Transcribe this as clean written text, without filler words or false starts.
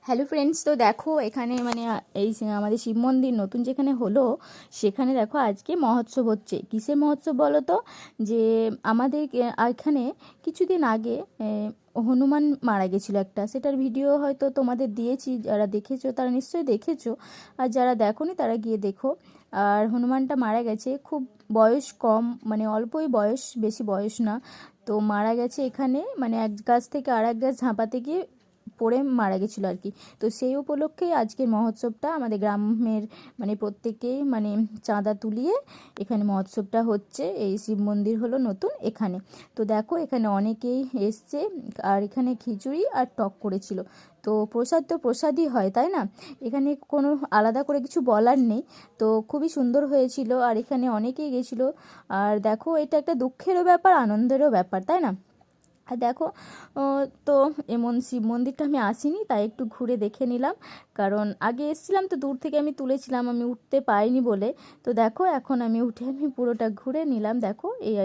Hello friends, তো দেখো এখানে মানে এই আমাদের শিব মন্দির নতুন যেখানে হলো সেখানে দেখো আজকে মহোৎসব হচ্ছে। কিসের মহোৎসব বলো তো? যে আমাদের এখানে কিছুদিন আগে হনুমান মারা গেছিলো একটা, সেটার ভিডিও হয়তো তোমাদের দিয়েছি, যারা দেখেছো তারা নিশ্চয়ই দেখেছো, আর যারা দেখোনি তারা গিয়ে দেখো। আর হনুমানটা মারা গেছে, খুব বয়স কম, মানে অল্পই বয়স, বেশি বয়স না। তো মারা গেছে এখানে, মানে এক গাছ থেকে আর এক গাছ ঝাঁপাতে গিয়ে পড়ে মারা গেছিলো আর কি। তো সেই উপলক্ষেই আজকের মহোৎসবটা আমাদের গ্রামের মানে প্রত্যেকেই মানে চাঁদা তুলিয়ে এখানে মহোৎসবটা হচ্ছে। এই শিব মন্দির হলো নতুন এখানে। তো দেখো এখানে অনেকেই এসছে, আর এখানে খিচুড়ি আর টক করেছিল। তো প্রসাদ তো প্রসাদই হয়, তাই না? এখানে কোনো আলাদা করে কিছু বলার নেই। তো খুবই সুন্দর হয়েছিল, আর এখানে অনেকেই গেছিলো। আর দেখো এটা একটা দুঃখেরও ব্যাপার, আনন্দেরও ব্যাপার, তাই না? আর দেখো তো এমন শিব মন্দিরটা আমি আসিনি, তাই একটু ঘুরে দেখে নিলাম। কারণ আগে এসেছিলাম তো দূর থেকে আমি তুলেছিলাম, আমি উঠতে পারিনি বলে। তো দেখো এখন আমি উঠে আমি পুরোটা ঘুরে নিলাম। দেখো এই